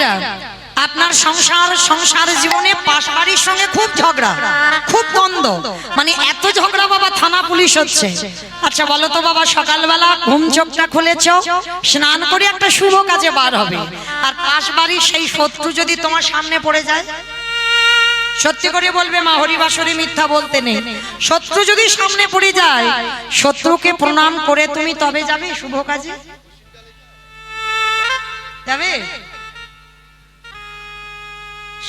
বন্ধুরা, আপনার সংসার জীবনে পাশ বাড়ির সঙ্গে খুব ঝগড়া, খুব দ্বন্দ্ব, মানে এত ঝগড়া বাবা থানা পুলিশ হচ্ছে। আচ্ছা বলো তো বাবা, সকালবেলা ঘুম চোখটা খুলেছো, স্নান করে একটা শুভ কাজে বার হবে, আর পাশ বাড়ির সেই শত্রু যদি তোমার সামনে পড়ে যায়, সত্যি করে বলবে মা, হরিবাসরে মিথ্যা বলতে নেই, শত্রু যদি সামনে পড়ে যায়, শত্রুকে প্রণাম করে তুমি তবে যাবে শুভ কাজে? যাবে?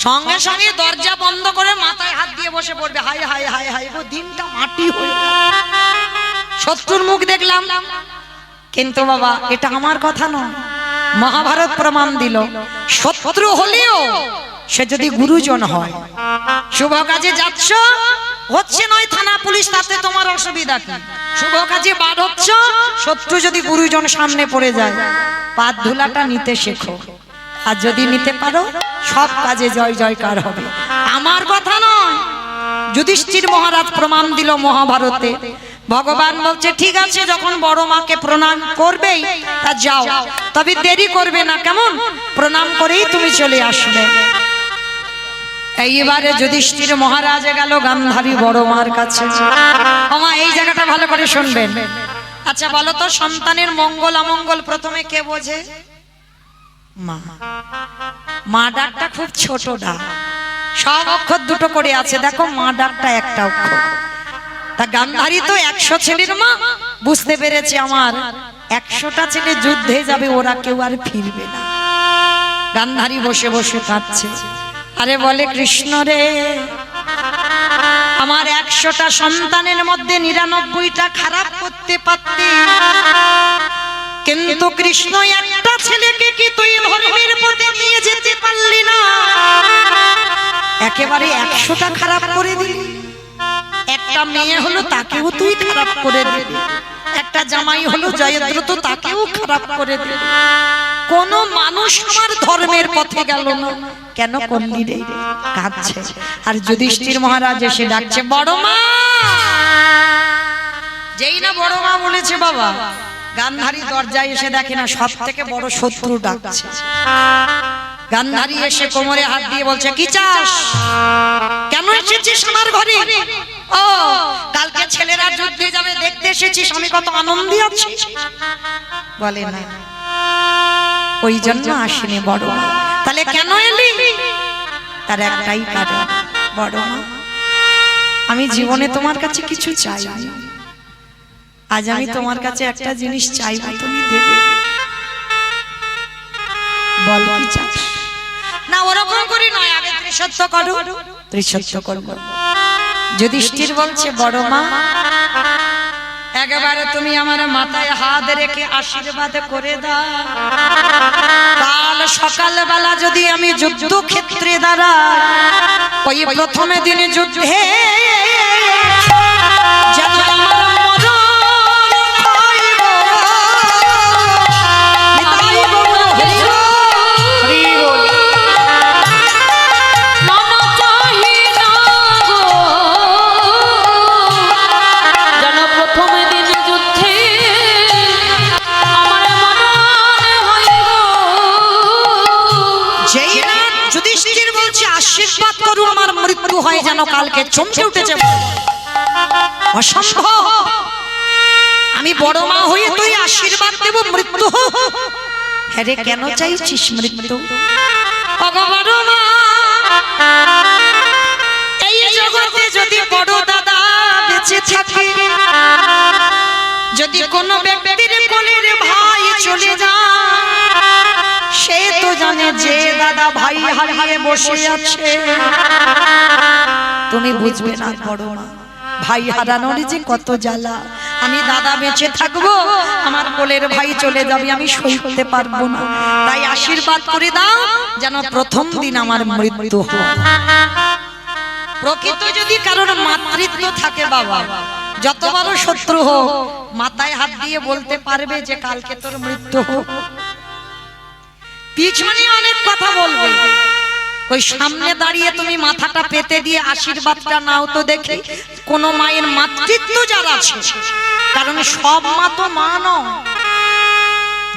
সঙ্গে সঙ্গে দরজা বন্ধ করে মাথায় হাত দিয়ে বসে পড়বে, হায় হায় হায় হায় গো, দিনটা মাটি হয়ে গেল, শত্রুর মুখ দেখলাম। কিন্তু বাবা এটা আমার কথা নয়, মহাভারত প্রমাণ দিল, শত্রু হলেও সে যদি গুরুজন হয়, শুভ কাজে যাচ্ছ, হচ্ছে নয় থানা পুলিশ, তাতে তোমার অসুবিধা কি? শুভ কাজে বার হচ্ছ, শত্রু যদি গুরুজন সামনে পড়ে যায়, পাত ধুলাটা নিতে শেখো, আর যদি নিতে পারো সব কাজে জয় জয়কার হবে। আমার কথা নয়, যুধিষ্ঠির মহারাজ প্রমাণ দিল মহাভারতে। ভগবান বলছে ঠিক আছে, যখন বড় মাকে প্রণাম করবেই তা যাও, তবে দেরি করবে না, কেমন? প্রণাম করেই তুমি চলে আসবে। এইবারে যুধিষ্ঠির মহারাজ গেল গান্ধারী বড় মার কাছে। আমা এই জায়গাটা ভালো করে শুনবেন। আচ্ছা বলো তো, সন্তানের মঙ্গল অমঙ্গল প্রথমে কে বোঝে? মা। মা ডাকটা খুব ছোট ডাক, সব অক্ষর দুটো করে আছে, দেখো মা ডাকটা একটা অক্ষর। তা গান্ধারী তো 100 ছেলের মা, বুঝতে পেরেছে আমার 100টা ছেলে যুদ্ধে যাবে, ওরা কেউ আর ফিরবে না। গান্ধারী বসে বসে কাঁদছে, আরে বলে কৃষ্ণ রে, আমার 100টা সন্তানের মধ্যে 99টা খারাপ করতে পারতি, কিন্তু কৃষ্ণ একটা ছেলেকে কি তুই ধর্মের পথে নিয়ে যেতে পারলি না? একেবারে 100টা খারাপ করে দিলি। একটা মেয়ে হলো তাকেও তুই খারাপ করে দিলি, একটা জামাই হলো জয়দ্রথ, তাকেও খারাপ করে দিলি। কোন মানুষ আমার ধর্মের পথে গেল না, কেন করলি রে? কাঁদছে। আর যুধিষ্ঠির মহারাজ এসে ডাকছে বড় মা। যেই না বড় মা বলেছে বাবা, গান্ধারী দরজায় এসে দেখে না সব থেকে বড় শত্রু ডাকছে। গান্ধারী এসে কোমরে হাত দিয়ে বলছে, কি চাস? কেন এসেছিস আমার ঘরে? ও কালকে ছেলেরা যুদ্ধে যাবে দেখতে এসেছিস, আমি কত আনন্দে আছি। বলে না, ওই জন্য আসেনি বড় মা। তাহলে কেন এলি? তার একটাই কারণ, বড় মা আমি জীবনে তোমার কাছে কিছু চাই না, আজ আমি তোমার কাছে একটা জিনিস চাইব, তুমি দেবে। বল কি চাস? না ওরকম করি নয়, আগে ত্রিসত্য করো। ত্রিসত্য করব। যুধিষ্ঠির বলছে বড় মা, একেবারে তুমি আমার মাথায় হাত রেখে আশীর্বাদ করে দাও, কাল সকালবেলা যদি আমি যুদ্ধক্ষেত্রে দাঁড়াই, ওই প্রথমে দিনে যুদ্ধে যেন আমার আশীর্বাদ করু আমার মৃত্যু হয় যেন। কালকে চমকে উঠেছে, অসম্ভব, আমি বড় মা হয়ে তুই আশীর্বাদ দেব মৃত্যু? হ্যাঁ রে, কেন চাইছিস মৃত্যু? বড় মা, এই জগতে যদি বড় দাদা বেঁচে থাকে, যদি কোনো ব্যক্তির কোলের ভাই চলে যায়, সে তো জানে যে দাদা ভাই হারিয়ে বসে আছে। তুমি বুঝবে না বড় মা, ভাই হারানোর যে কত জ্বালা। আমি দাদা বেঁচে থাকবো, আমার কোলের ভাই চলে যাবে, আমি সইতে পারবো না। তাই আশীর্বাদ করে দাও যেন প্রথম দিন আমার মৃত্যু হয়। প্রকৃত যদি কারোর মাতৃত্ব থাকে বাবা, যত বড় শত্রু হোক, মাথায় হাত দিয়ে বলতে পারবে যে কালকে তোর মৃত্যু হোক। পিছনে অনেক কথা বলবে, ওই সামনে দাঁড়িয়ে তুমি মাথাটা পেতে দিয়ে আশীর্বাদটা নাও তো দেখি কোন মায়ের মাতৃত্ব যারা আছে। কারণ সব মা তো মা নয়,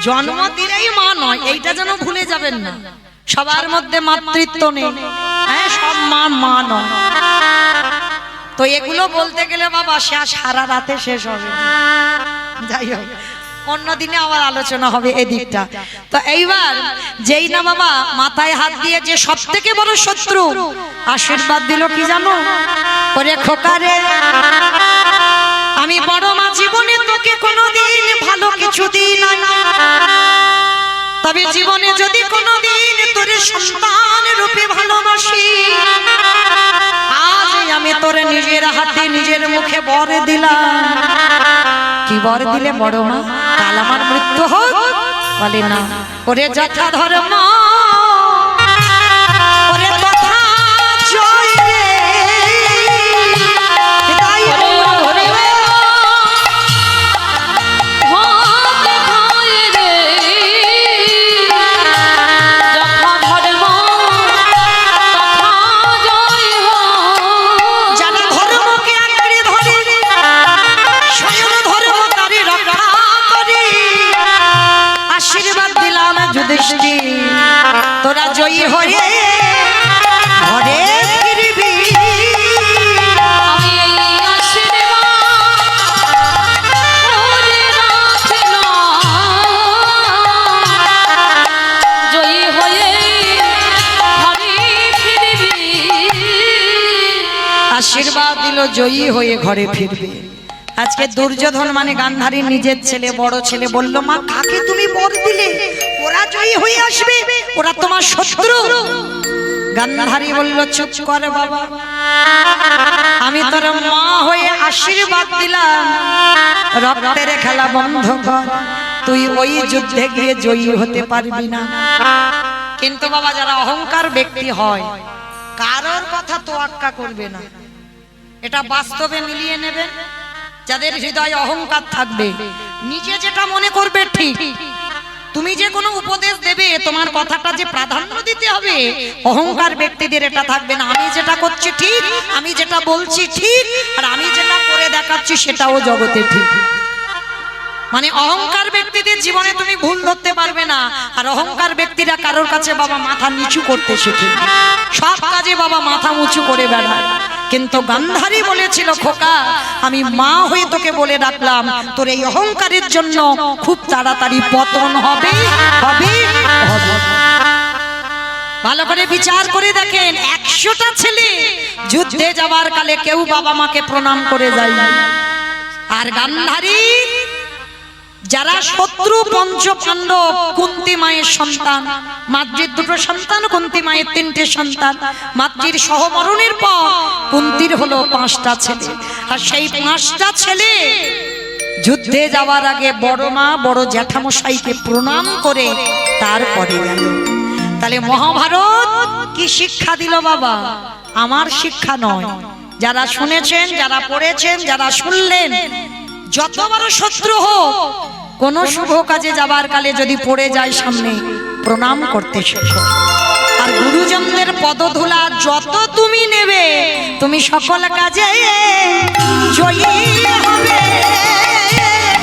জন্ম দিলেই মা নয়, এইটা যেন ভুলে যাবেন না। সবার মধ্যে মাতৃত্ব নেই, হ্যাঁ সব মা মা নয়। তো এগুলো বলতে গেলে বাবা সারা রাতে শেষ হবে। যাই হোক, অন্যদিনে আবার আলোচনা হবে এদিকটা। তো এইবার যেই না বাবা মাথায় হাত দিয়ে যে সব থেকে বড় শত্রু আশীর্বাদ দিল কি জানো? ওরে খোকারে, আমি বড় মা জীবনে তোকে কোনোদিন ভালো কিছু দিই না, তবে জীবনে যদি কোনোদিন তোর সন্তান রূপে ভালোবাসি, আজ আমি তোর নিজের হাতে নিজের মুখে বর দিলাম। কি বর দিলে বড় মা? কাল আমার মৃত্যু হোক? বলে না, ওরে যথা ধর্ম ওরে তথা জয় রে, তাই ধরে তোরা জয়ী হয়ে ঘরে ফিরবি। আশীর্বাদ দিল জয়ী হয়ে ঘরে ফিরবে। আজকে দুর্যোধন মানে গান্ধারীর নিজের ছেলে, বড় ছেলে বলল, মা কাকে তুমি বর দিলে? ওরা জয়ী হয়ে আসবে, ওরা তোমার শত্রু। গান্ধারী বলল, চুপ করে বাবা, আমি তোর মা হয়ে আশীর্বাদ দিলাম, রক্তের খেলা বন্ধ কর, তুই ওই যুদ্ধে গিয়ে জয়ী হতে পারবি না। কিন্তু বাবা যারা অহংকার ব্যক্তি হয় কারোর কথা তোয়াক্কা করবে না, এটা বাস্তবে মিলিয়ে নেবেন। যাদের হৃদয়ে অহংকার থাকবে, নিজে যেটা মনে করবে ঠিক, তুমি যে কোনো উপদেশ দেবে তোমার কথাটা যে প্রাধান্য দিতে হবে, অহংকার ব্যক্তিদের এটা থাকবে না। আমি যেটা করছি ঠিক, আমি যেটা বলছি ঠিক, আর আমি যেটা করে দেখাচ্ছি সেটাও জগতে ঠিক। মানে অহংকার ব্যক্তিদের জীবনে তুমি ভুল ধরতে পারবে না। আর অহংকার ব্যক্তিরা কারোর কাছে বাবা মাথা নিচু করতে শেখে, সব কাজে বাবা মাথা উঁচু করে বেড়ায়। কিন্তু গান্ধারী বলেছিল, খোকা আমি মা হয়ে তোকে বলে রাখলাম, তোর এই অহংকারের জন্য খুব তাড়াতাড়ি পতন হবে হবে হবে। ভালো করে বিচার করে দেখেন, 100টা ছেলে যুদ্ধে যাবার কালে কেউ বাবা মাকে প্রণাম করে যায়, আর গান্ধারী যারা শত্রু পঞ্চ পাণ্ডব, কুন্তি মায়ের সন্তান, মাতৃর 2টো সন্তান, কুন্তি মায়ের 3টে সন্তান, মাতৃর সহমরণের পর কুন্তির হলো 5টা ছেলে, আর সেই 5টা ছেলে যুদ্ধে যাওয়ার আগে বড় মা বড় জ্যাঠামশাইকে প্রণাম করে তারপরে গেল। তাহলে মহাভারত কি শিক্ষা দিল বাবা? আমার শিক্ষা নয়, যারা শুনেছেন, যারা পড়েছেন, যারা শুনলেন, যত বড় শত্রু হোক কোন শুভ কাজে যাবার কালে যদি পড়ে যায় সামনে, প্রণাম করতে শেখো। আর গুরুজনদের পদধূলা যত তুমি নেবে, তুমি সকল কাজে জয়ী হবে।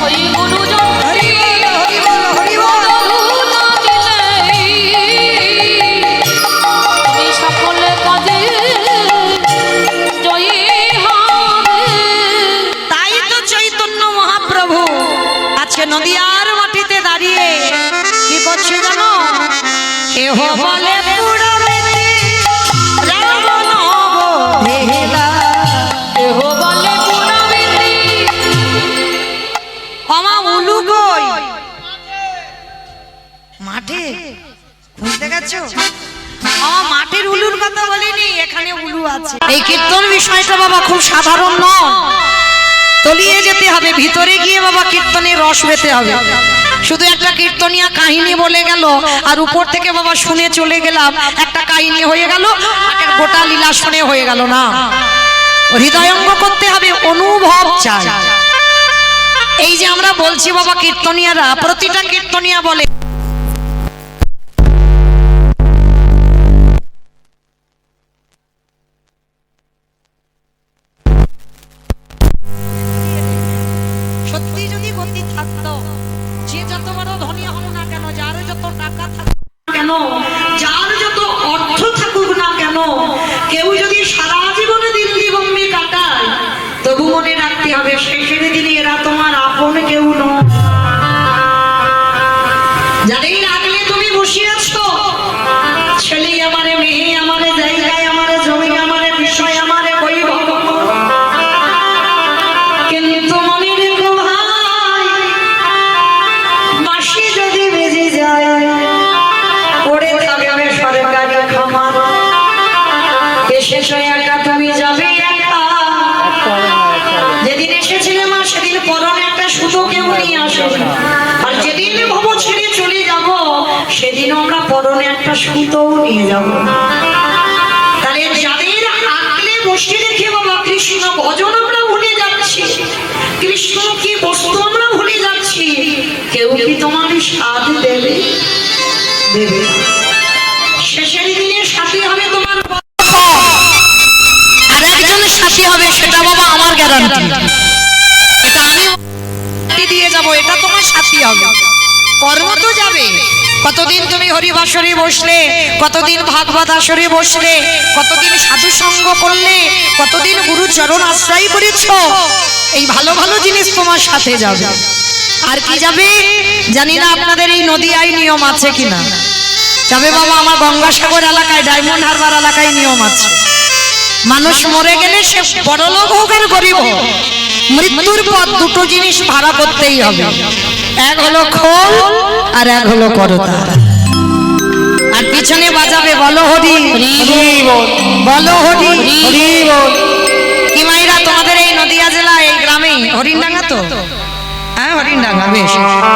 ওই গুরুজন হরি বল হরি বল হরি বল, তুমি সকল কাজে জয়ী হবে। তাই তো চৈতন্য মহাপ্রভু আজকে নদিয়ার মাটিতে দাঁড়িয়ে কি করছে জানো? কেহ বলে পুরাবেতে রাবণ অবহেলা, কেহ বলে পুরাবেতে আমা উলু কই মাঠে বুঝতে গেছো? আমার মাঠের উলুর কথা বলিনি, এখানে উলু আছে। এই কীর্তন বিষয়টা বাবা খুব সাধারণ নয়, তলিয়ে যেতে হবে, ভিতরে গিয়ে বাবা কীর্তনের রস পেতে হবে। শুধু একটা কীর্তনিয়া কাহিনী বলে গেল আর উপর থেকে বাবা শুনে চলে গেলাম, একটা কাহিনী হয়ে গেল, আগের গোটা লীলা শুনে হয়ে গেল না। হৃদয়ঙ্গ করতে হবে, অনুভব চাই। এই যে আমরা বলছি বাবা কীর্তনিয়ারা, প্রতিটা কীর্তনিয়া বলে সত্যি যদি গতি থাকতো, যে যত বড় ধনী হও না কেন, যার যত টাকা থাকতো কেন, যার কেউ যদি সারা জীবনে দিল্লি বোম্বে কাটায়, তবু মনে রাখতে হবে শেষের দিনে এরা তোমার আপন কেউ নয়। যাদের রাখলে তুমি বসে আছো, ছেলে আমারে, মেয়ে আমারে, জায়গায় আমারে, জমি আমারে, বিষয় আমারে, বৈভব, কিন্তু মনে রেখো ভাই, মাসি যদি বেজে যায় পড়ে থাকবে সরকারি খামার, শেষ হয়ে একা তুমি যাবে একা। যেদিন এসেছিলে মা সেদিন পরনে একটা সুতো কেউ নিয়ে আসে, আর যেদিন ভব ছেড়ে চলে যাব সেদিন আমরা পরনে একটা সুতো নিয়ে যাব। তাহলে যাদের আঁকলে বসে রেখে বাবা কৃষ্ণ ভজন আমরা ভুলে যাচ্ছি, কৃষ্ণ কি বস্তু আমরা ভুলে যাচ্ছি, কেউ কি তোমার সাথ দেবে? দেবে। শেষের দিনে সাথী হবে তোমার, আর একজন সাথী হবে, সেটা বাবা আমার গ্যারান্টি। এটা আমি দিয়ে যাব, এটা তোমার সাথী হবে। কর্ম তো যাবে, কতদিন তুমি হরিবাসরে বসলে, কতদিন ভাগবত আসরে বসলে, কতদিন সাধু সঙ্গ করলে, কতদিন গুরু চরণ আশ্রয় করেছ, এই ভালো ভালো জিনিস তোমার সাথে যাবে। আর কি যাবে জানি না, আপনাদের এই নদীয়ায় নিয়ম আছে কিনা যাবে বাবা। আমার গঙ্গাসাগর এলাকায়, ডায়মন্ড হারবার এলাকায় নিয়ম আছে, মানুষ মরে গেলে সে বড়লোক হোক আর গরিব হোক, মৃত্যুর পর দুটো জিনিস ভাড়া করতেই হবে, এক হলো খোল আর এক হলো করতা। আর পিছনে বাজাবে বলো হরি বলো হরি। কি মাইরা তোমাদের এই নদিয়া জেলা এই গ্রামে হরিণডাঙ্গা তো, হ্যাঁ হরিণডাঙ্গা, বেশ।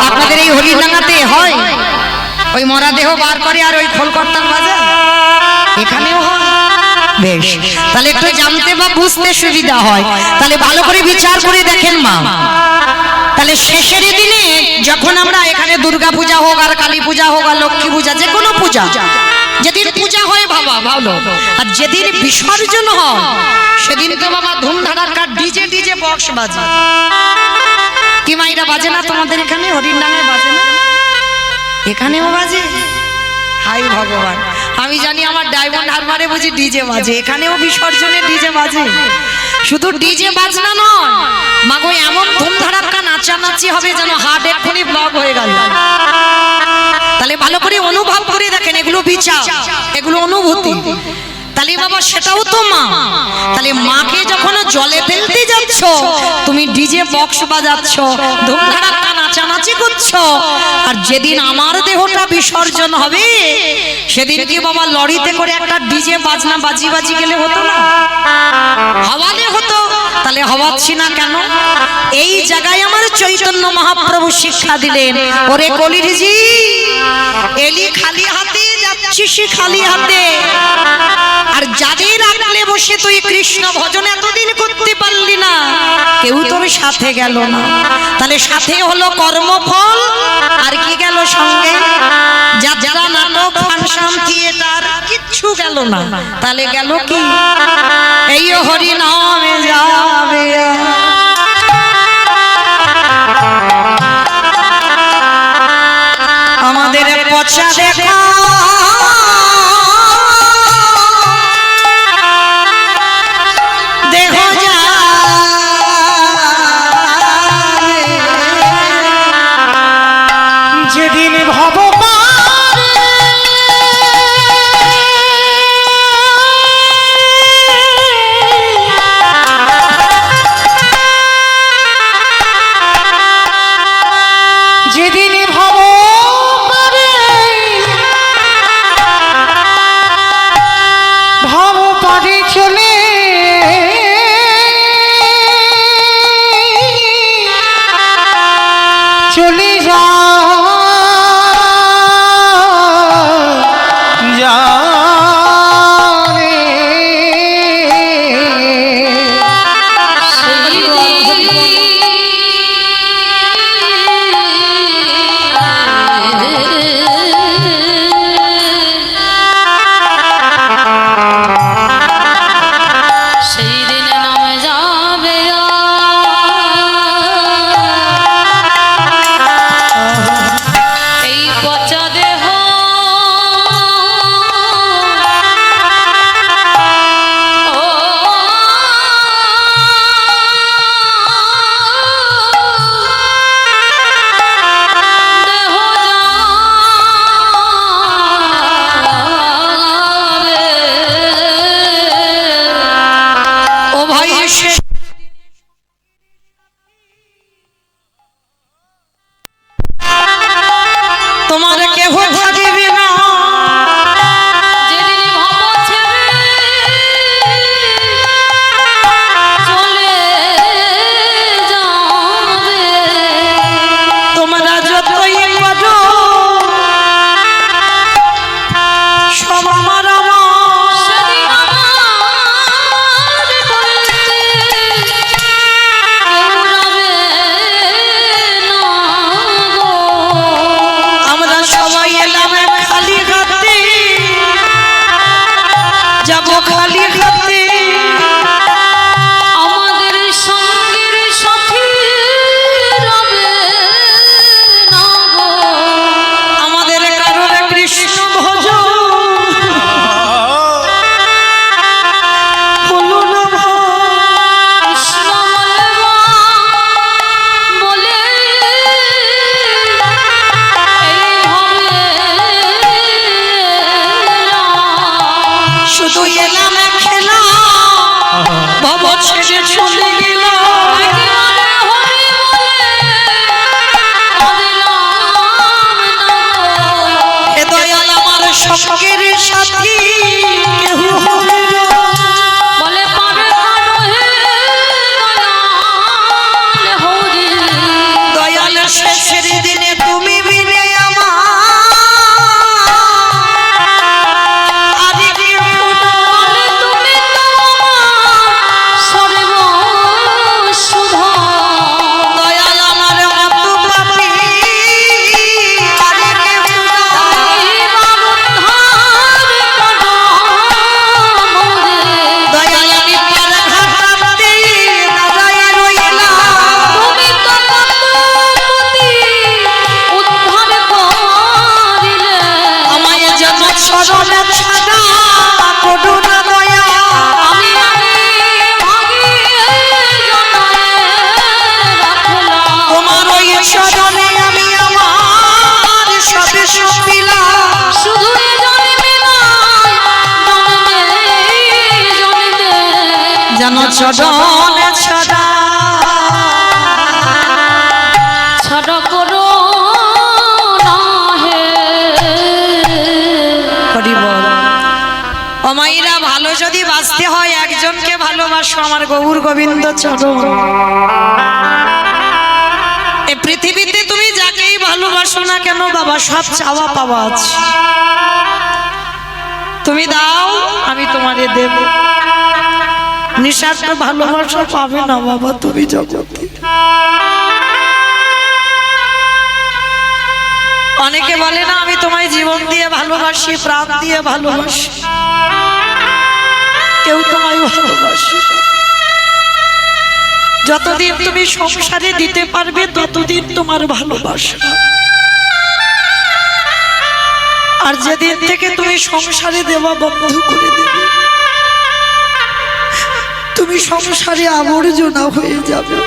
আপনাদের এই হরিণডাঙ্গাতে হয় ওই মরা দেহ বার করে আর ওই খোল কর্তার বাজা এখানেও হয়, বেশ। তাহলে একটু জানতে বা বুঝতে সুবিধা হয়, তাহলে ভালো করে বিচার করে দেখেন মা। তাহলে শেষের দিনে যখন আমরা এখানে দুর্গা পূজা হোক আর কালী পূজা হোক আর লক্ষ্মী পূজা, যে কোনো পূজা যেদিন পূজা হয় বাবা ভালো, আর যেদিন বিসর্জন হয় সেদিন তো বাবা ধুমধাড়াক্কা ডিজে ডিজে বক্স বাজে। কি মাইরা বাজে না তোমাদের এখানে হরিণডাঙ্গায় বাজে না? এখানেও বাজে? হাই ভগবান, আমি জানি আমার ডায়মন্ড হারবারে বুঝি ডিজে বাজে, এখানেও বিসর্জনে ডিজে বাজে। শুধু ডিজে বাজনা নয় মাগো, এমন ধুমধাড়াক্কা নাচানাচি হবে যেন হার্ট এক্ষুনি ব্লক হয়ে গেল। তাহলে ভালো করে অনুভব করে দেখেন, এগুলো বিচার, এগুলো অনুভূতি। তাহলে বাবা সেটাও তো মা। তাহলে মাকে যখন জলে ফেলতে যাচ্ছ তুমি ডিজে বক্স বাজাচ্ছ, ধুমধাড়াক্কা নাচানাচি করছো, আর যেদিন আমার দেহটা বিসর্জন হবে সেদিন কি বাবা লরিতে করে একটা ডিজে বাজনা বাজি বাজি গেলে হতো না? হাওয়ালে হতো। তাহলে হওয়াচ্ছি না কেন? এই জায়গায় আমার চৈতন্য মহাপ্রভু শিক্ষা দিলেন, ওরে কলির জি এলি খালি হাতে যাচ্ছিস খালি হাতে, আর যাদের আগলে বসে তুই কৃষ্ণ ভজন এতদিন করতে পারলি না, কেউ তোর সাথে গেল না। তাহলে সাথে হলো কর্মফল, আর কি গেল সঙ্গে? যারা নাটক ফাংশন থিয়েটার কিচ্ছু গেল না। তাহলে গেল কি? এই হরি নামে যাবে আমাদের পচা দেখা দেহ যা যেদিন ভগবান যেদিন ভগবান শুধু এলাম খেলা ভব ছেড়ে চলে গেল দয়াল আমার সঙ্গের সাথী কেহ হবে না। বলে পারে দয়াল শেষের দিনে তুমি বিনে আমার আরে কি বলে তুমি তো আমার সর্বসুধা। দয়াল আমার মতো পাপী আরে কি দয়াল আমি পার ঘাটাতে দাঁড়ায় রইলাম তুমি তো পদ্মপতি উদ্ধার করিলে। আমায় যেন স্মরণে ছাড়া করো না দয়া আমি ভাগিয়ে জন্মায়ে রাখলাম। তোমার ওই স্মরণে আমি আমার সবে সপিলাম শুধু এ জন্মে নয়, জন্মে জন্মে যেন স্মরণে ছাড়া ছাড়া করো না হে। করি বল অমাইরা ভালো যদি বাঁচতে হয় একজনকে ভালোবাসো আমার গৌর গোবিন্দ চরণ এই পৃথিবীতে তুমি যাকেই ভালোবাসো না কেন বাবা সব চাওয়া পাওয়া আছে তুমি দাও আমি তোমারে দেব নিঃস্বার্থ ভালোবাসা পাবে না বাবা তুমি জগতে অনেকে বলে না আমি তোমায় জীবন দিয়ে ভালোবাসি প্রাণ দিয়ে ভালোবাসি কেউ তোমায় ভালোবাসি না। যতদিন তুমি সংসারে দিতে পারবে ততদিন তোমার ভালোবাসা আর যেদিন থেকে তুমি সংসারে দেওয়া বন্ধ করে দেবে তুমি সংসারে আবর্জনা হয়ে যাবে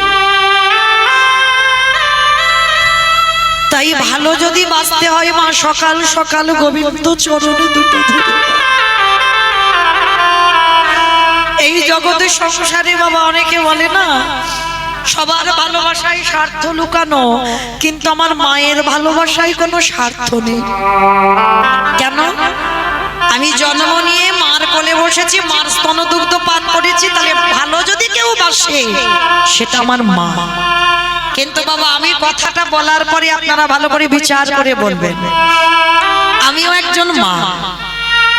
তাই ভালো যদি বাঁচতে হয় মা সকাল সকাল গোবিন্দ চরণে দুটো ধরে এই জগতে সংসারে বাবা অনেকে বলে না সবার ভালোবাসায় স্বার্থ লুকানো কিন্তু আমার মায়ের ভালোবাসায় কোনো স্বার্থ নেই কেন আমি জন্ম নিয়ে মার কোলে বসেছি মার স্তনদুগ্ধ পান করেছি তাহলে ভালো যদি কেউ বাসে সেটা আমার মা কিন্তু বাবা আমি কথাটা বলার পরে আপনারা ভালো করে বিচার করে বলবেন আমিও একজন মা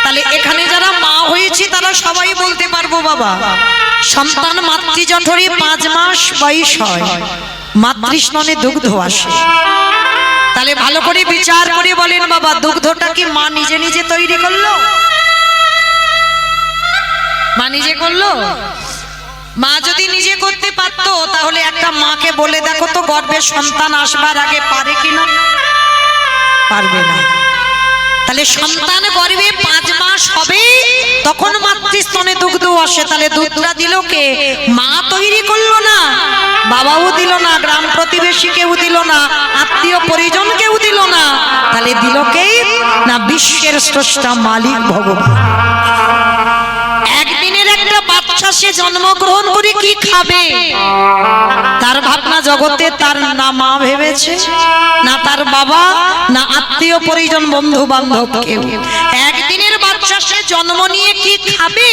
তাহলে এখানে যারা মা হয়েছি তারা সবাই বলতে পারবো বাবা সন্তান মাতৃজঠরে 5 মাস বয়স হয় মাতৃস্নানে দুগ্ধ আসে তাহলে ভালো করে বিচার করে বলেন বাবা দুগ্ধটা কি মা নিজে নিজে তৈরি করলো মা নিজে করলো মা যদি নিজে করতে পারতো তাহলে একটা মাকে বলে দেখো তো গর্ভে সন্তান আসবার আগে পারে কিনা পারবে না তাহলে সন্তান গর্ভে 5 মাস হবে তখন মাতৃস্তনে দুগ্ধ আসে তাহলে দুধটা দিল কে মা তৈরি করলো না বাবাও দিল না গ্রাম প্রতিবেশী কেউ দিল না আত্মীয় পরিজন কেউ দিল না তাহলে দিল কে না বিশ্বের স্রষ্টা মালিক ভগবান একদিনের একটা বাচ্চা সে জন্মগ্রহণ করে কি খাবে তার ভাবনা জগতে তার না মা ভেবেছে না তার বাবা না আত্মীয় পরিজন বন্ধু বান্ধব কেউ একদিনের বাচ্চা সে জন্ম নিয়ে কি খাবে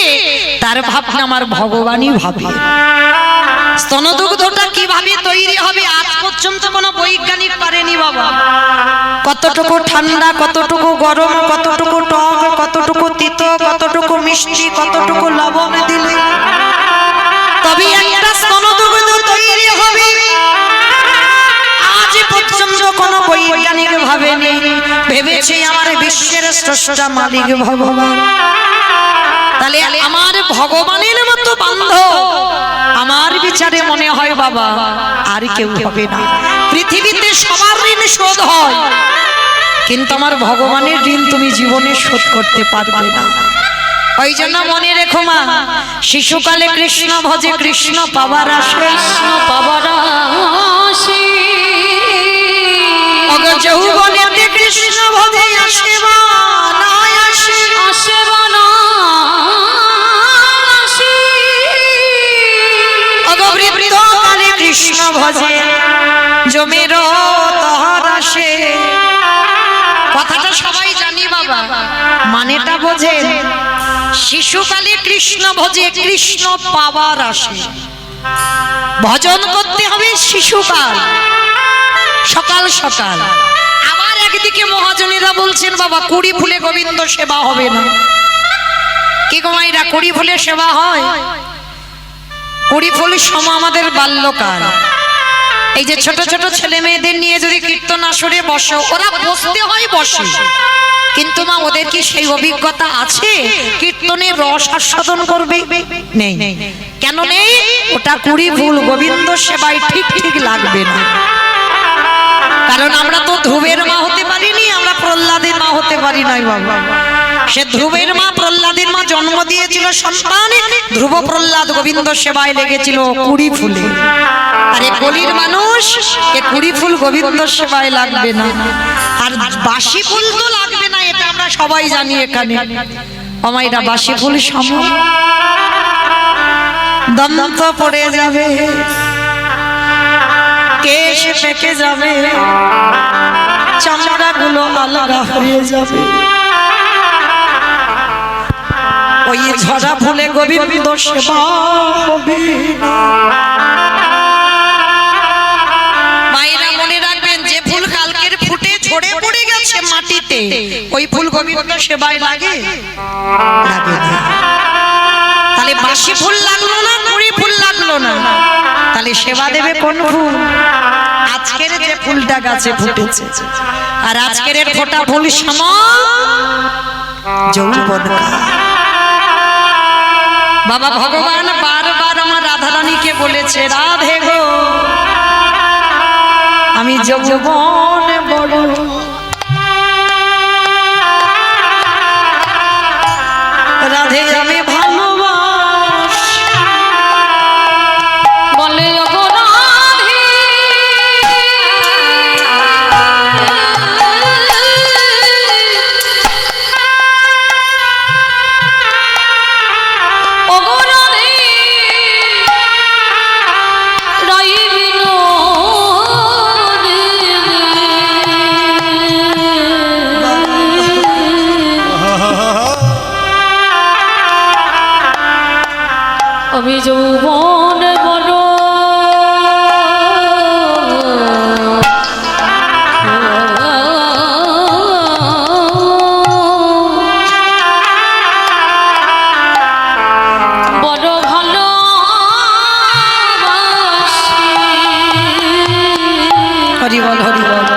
তার ভাবনা আমার ভগবানই ভাবে স্তনদুগ্ধটা কিভাবে তৈরি হবে আজ পর্যন্ত কোনো বৈজ্ঞানিক পারেনি বাবা কতটুকু ঠান্ডা কতটুকু গরম কতটুকু টক কতটুকু তিতো কতটুকু মিষ্টি কতটুকু লবণ দিলে তবে একটা স্তনদুগ্ধ তৈরি হবে আজ পর্যন্ত কোনো বৈজ্ঞানিক ভাবেনি ভেবেছে আমার বিশ্বের স্রষ্টা মালিক ভগবান তাহলে আমার ভগবানের মতো বান্ধব আমার বিচারে মনে হয় বাবা আর কেউ হবে না পৃথিবীতে সবার ঋণ শোধ হয় কিন্তু আমার ভগবানের ঋণ তুমি জীবনে শোধ করতে পারবে না ওই জন্য মনে রেখো মা শিশুকালে কৃষ্ণ ভজে কৃষ্ণ পাবার আসে কৃষ্ণ পাবার আসে যৌবনেতে কৃষ্ণ ভজে আসে বা না আসে আসে বা না মানেটা বোঝেন? শিশুকালে কৃষ্ণ ভজে কৃষ্ণ পাওয়ার আসে। ভজন করতে হবে শিশুকাল, সকাল সকাল। আবার একদিকে মহাজনেরা বলছেন বাবা কুড়ি ফুলে গোবিন্দ সেবা হবে না। কি গো মাইরা, কুড়ি ফুলে সেবা হয়? কুড়ি ফুল সম আমাদের বাল্যকাল। এই যে ছোট ছোট ছেলে মেয়েদের নিয়ে যদি কীর্তন আসরে বসো, ওরা বসতে হয় বসে, কিন্তু মা ওদের কি সেই অভিজ্ঞতা আছে কীর্তনের রস আস্বাদন করবে? নেই। কেন নেই? ওটা কুড়ি ফুল গোবিন্দ সেবায় ঠিক ঠিক লাগবে না। কারণ আমরা তো ধ্রুবের মা হতে পারিনি, আমরা প্রহ্লাদের মা হতে পারি নাই বাবা। সে ধ্রুবের মা প্রহ্লাদের মা জন্ম দিয়েছিল সন্তান, ধ্রুব প্রহ্লাদ গোবিন্দ সেবায় লেগেছিল কুড়ি ফুলে। আরে কলির মানুষ, এ কুড়ি ফুল গোবিন্দ সেবায় লাগবে না। আর বাসি ফুল তো লাগবে না, এটা আমরা সবাই জানি এখানে। আমাইরা বাসি ফুল সম দন্ত পড়ে যাবে, কেশ পেকে যাবে, চামড়া গুলো আলাদা হয়ে যাবে। ওই ঝরা ফুলে গোবিন্দ সেবা হবে। মায়েরা মনে রাখবেন, যে ফুল কালকের ফুটে ঝরে পড়ে গেছে মাটিতে, ওই ফুল গোবিন্দ সেবায় লাগে? লাগে না। তাহলে বাসি ফুল লাগলো না, কুড়ি ফুল লাগলো না, তাহলে সেবা দেবে কোন ফুল? আজকের যে ফুলটা গাছে ফুটেছে, আর আজকের ফোটা ফুল সম যৌবন। বাবা ভগবান বারবার আমার রাধারানীকে বলেছে, রাধে গো আমি যৌবন বড়, রাধে আমি ভালোবাসি। বলে ওগো রাধে, ওগো রাধে রইবিন আমি যৌবন বড়, বড় ভালো হরি বল হরি বল।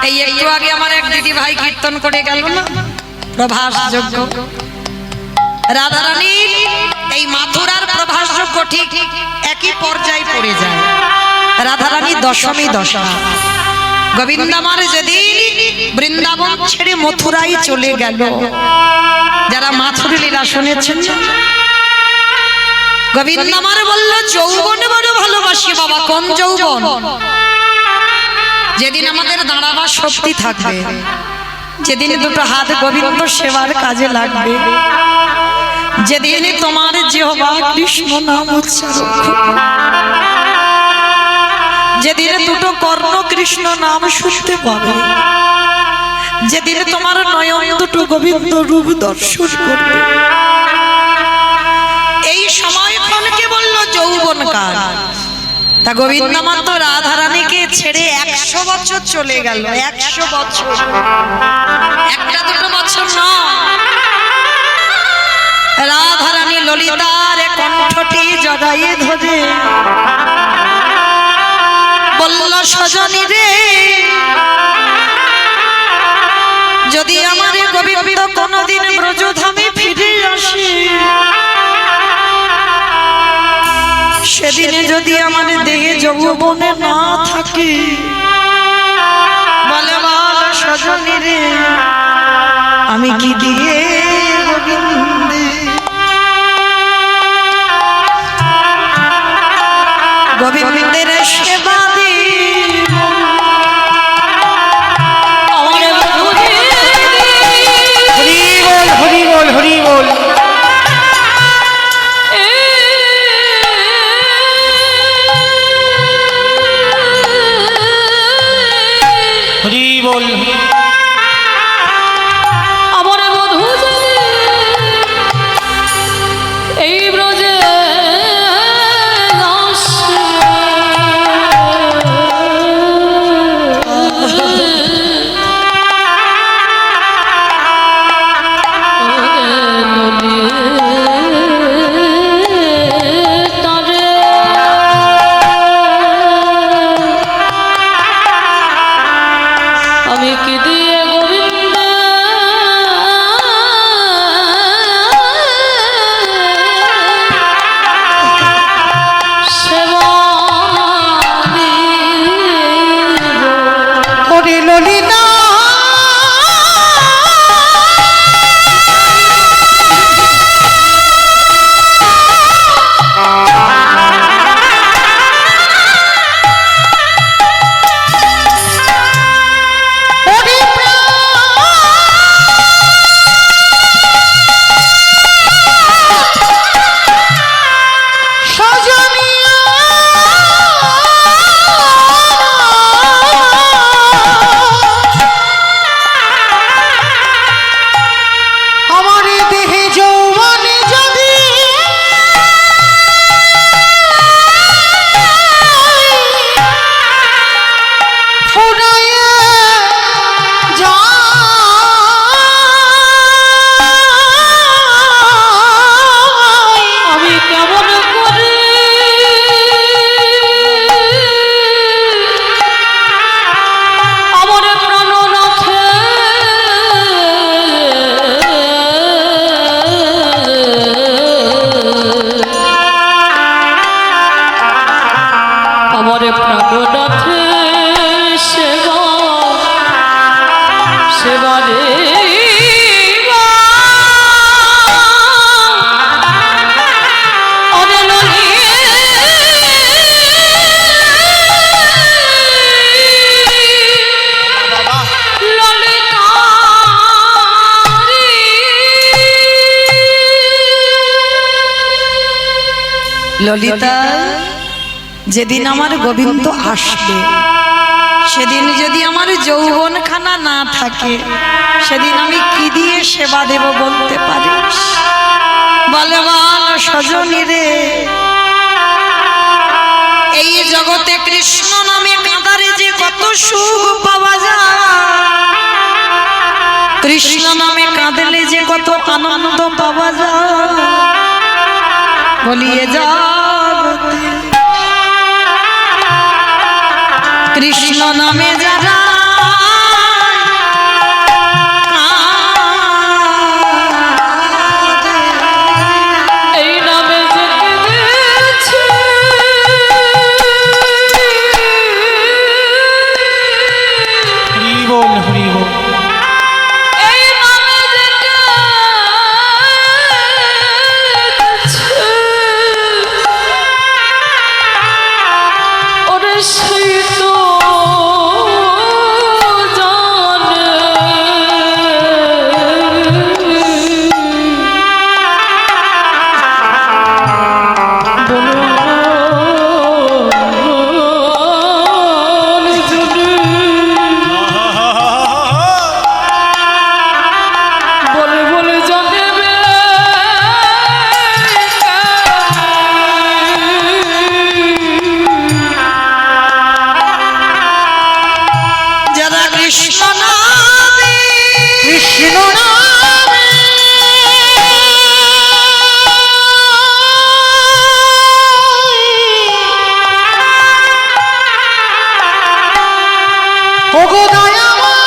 এই একটু আগে আমার এক দিদি ভাই কীর্তন করে গেল না, প্রভাস যোগ্য রাধারানীর এই মাথুরার প্রভাস যোগ্য ঠিক একই পর্যায়ে পড়ে যায়। রাধারানী দশমী দশা, গোবিন্দ আমার যেদিন বৃন্দাবন ছেড়ে মথুরাই চলে গেল। যারা মাথুর লীলা শুনেছেন, গোবিন্দ আমার বলল যৌবন বড় ভালোবাসি। বাবা কোন যৌবন? যেদিন আমাদের দাঁড়াবার শক্তি থাকবে, যেদিন দুটো হাত গোবিন্দ সেবার কাজে লাগবে, যেদিন তোমার জিহ্বা কৃষ্ণ নাম উচ্চারণ করবে, যেদিন দুটো কর্ণ কৃষ্ণ নাম শুনতে পাবে, যেদিন তোমার নয়ন দুটো গোবিন্দ রূপ দর্শন করবে, এই সময়ক্ষণকে বলল যৌবন কাল। তা গোবিন্দ মাত্র রাধারানীকে ছেড়ে 100 বছর চলে গেল। 100 বছর, একটা দুটো বছর নয়। রাধারানী ললিতার কণ্ঠটি জড়াইয়ে ধরে বলল, সজনী রে, যদি আমার গোবিন্দ কোনদিন ব্রজধামে ফিরে আসে, সেদিনে যদি আমার দেহে যৌবনে না থাকে, বলে বল সজনী রে, আমি কি দিয়ে গোবিন্দের সেবা দিব? হরি বল হরি বল। হরি বল। ললিতা, যেদিন আমার গোবিন্দ আসবে সেদিন যদি আমার যৌবনখানা না থাকে, সেদিন আমি কি দিয়ে সেবা দেব বলতে পারিস? বলে বল সজনী রে, এই জগতে কৃষ্ণ নামে কাঁদারে যে কত সুখ পাওয়া যায়, কৃষ্ণ নামে কাঁদলে যে কত আনন্দ পাওয়া যায়, বলিয়ে জগতে কৃষ্ণ নামে যারা এই নামে জেগেছে হরি বল হরি বল। এই নামে জেগেছে ওরে সেই তো জানে বলে বলে জানে যারা কৃষ্ণ নামে কৃষ্ণ নামে ওগো দয়াময়,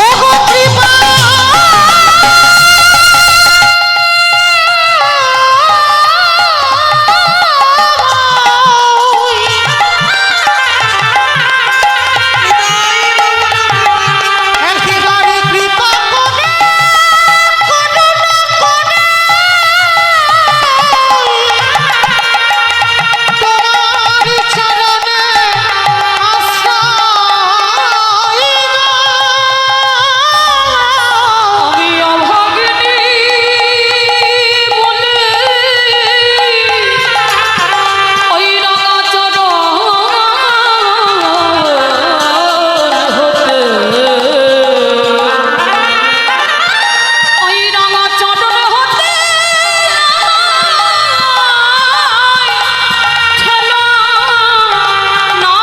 ওগো কৃপা একেবারে কৃপা করে করুণা করে তোমার চরণে আশ্রয় আমি অভাগিনী বলে ওই রাঙা চরণ হতে ওই রাঙা চরণ হতে ঠেলা না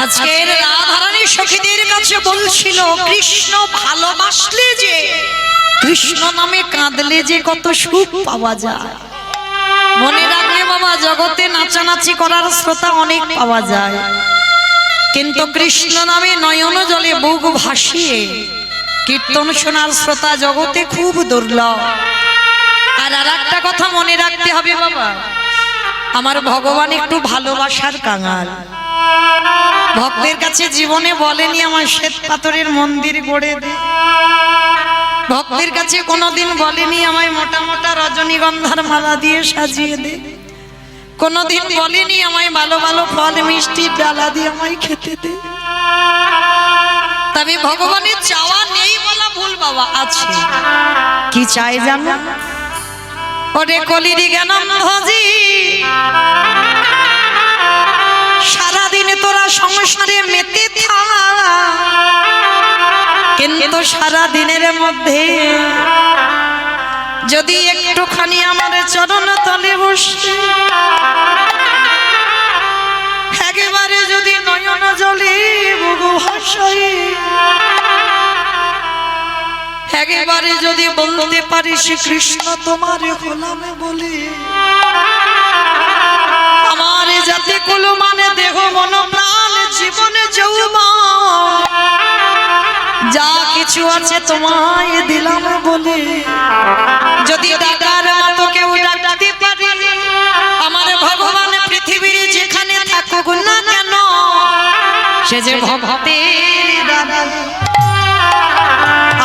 আজকের রাধারানী সখীদের কাছে বলছিল, কৃষ্ণ ভালোবাসলে যে, কৃষ্ণ নামে কাঁদলে যে কত সুখ পাওয়া যায়। মনে রাখবে বাবা, জগতে নাচানাচি করার শ্রোতা অনেক পাওয়া যায়, কিন্তু কৃষ্ণ নামে নয়ন জলে বুক ভাসিয়ে কীর্তন শোনার শ্রোতা জগতে খুব দুর্লভ। আর একটা কথা মনে রাখতে হবে বাবা, আমার ভগবান একটু ভালোবাসার কাঙাল। ভক্তের কাছে জীবনে বলেনি আমার শ্বেত পাথরের মন্দির গড়ে দে, ভক্তের কাছে কোনোদিন বলেনি আমায় মোটা মোটা রজনীগন্ধার মালা দিয়ে সাজিয়ে দে, কোনোদিন বলেনি আমায় ভালো ভালো ফল মিষ্টি ডালা দিয়ে আমায় খেতে দে। তবে ভগবানের চাওয়া নেই বলা ভুল বাবা, আছে। কি চাই জানো? ওরে কলির জ্ঞানন্ধজি, সারাদিন তোরা সংসারে মেতে থাক, কিন্তু সারা দিনের মধ্যে যদি একটুখানি আমার চরণ তলে বসে একেবারে যদি নয়ন জলে বুক ভাসাই, একেবারে যদি বলতে পারিস কৃষ্ণ তোমার গোলাম বলে, আমার যাতে কুলো মানে দেহ মন প্রাণ জীবনে যৌবন যা কিছু আছে তোমায় দিলাম বলে, যদি ডাকার মতো কেউ ডাকতে পারি, আমার ভগবান পৃথিবীর যেখানে থাকুক না কেন, সে যে ভক্তের দাদা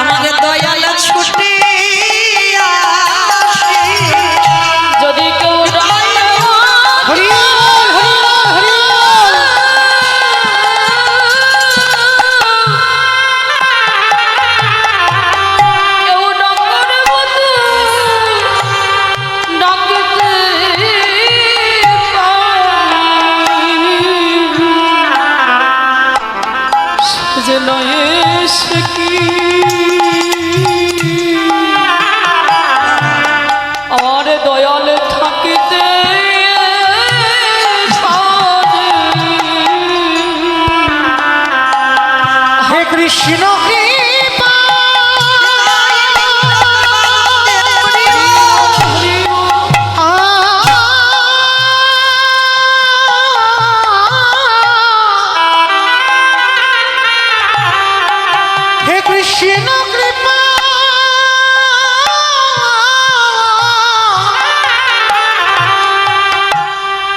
আমার দয়াল ছুটে যে নয় সে কি আমার দয়াল থাকিতে হে কৃষ্ণ কৃপা হে কৃষ্ণ কৃপা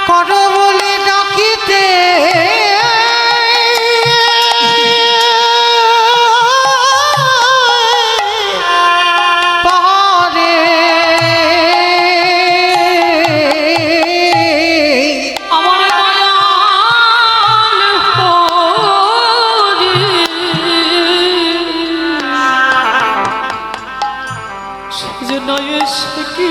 কর বলে ডাকিতে পারে আমার দয়াল হরি সে যে নয় সে কি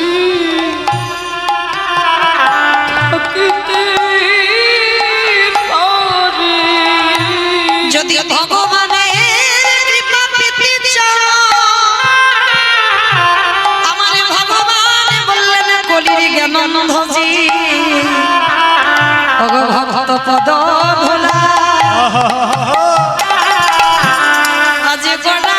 থাকিতে পারে যদি ভগবানের কৃপা পেতে চাও আমার ভগবান বললেন কলির জ্ঞানন্ধজি ওগো ভক্ত পদ ধুলা আজ গড়া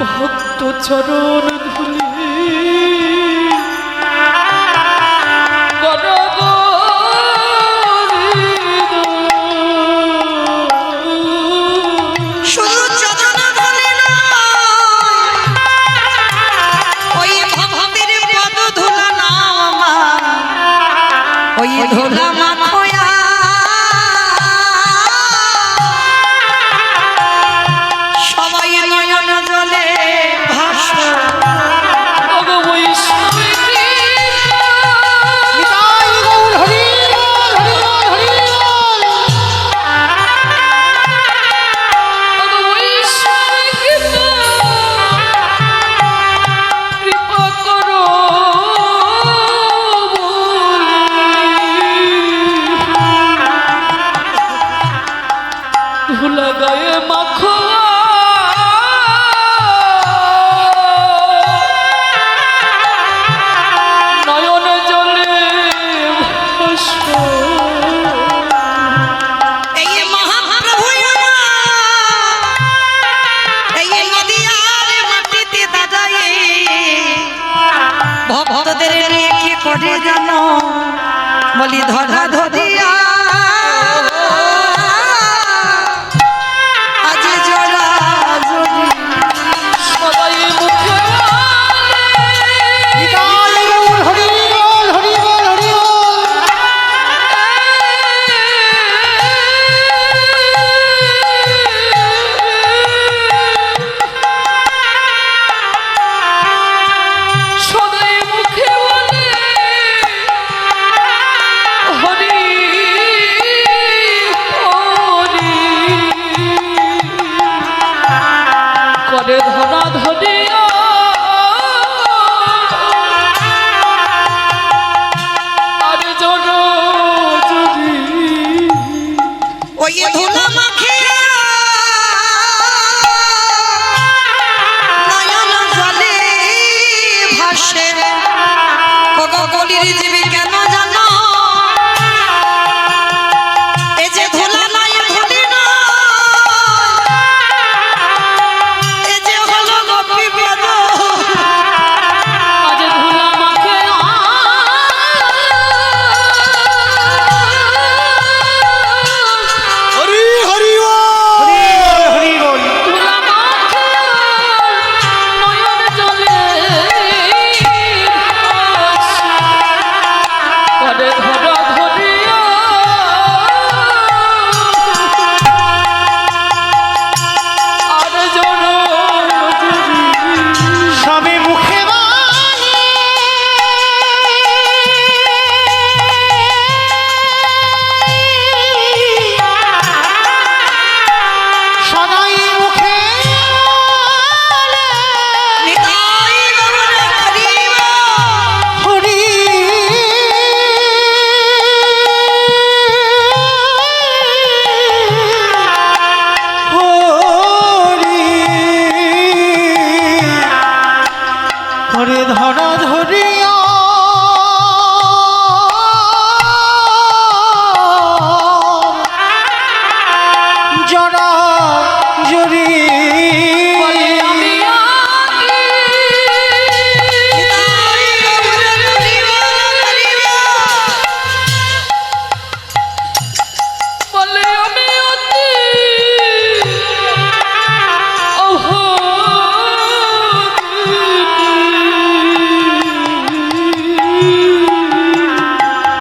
ভক্ত চরণ ধুলি শুধু চরণ ধুলি ওই ভবের পদ ধুলা নামা ওই ধুলা মাখয়া সবাই নয়ন জলে ভাসো নিতাই গৌর হরি বল হরি বল হরি বল কৃপা করো ধুলা গায়ে মাখো নয়ন জলে ভাসো এই মহাপ্রভু এই নদিয়ার মাটিতে দাঁড়ায়ে ভক্তদের নিয়ে কি করে জানো বলি ধরা ধরিয়া আজ জোড়া জড়ি সবাই মুখে নিতাই গৌর হরি বল হরি বল হরি বল সদাই মুখে বলে হরি হরি করে ধরা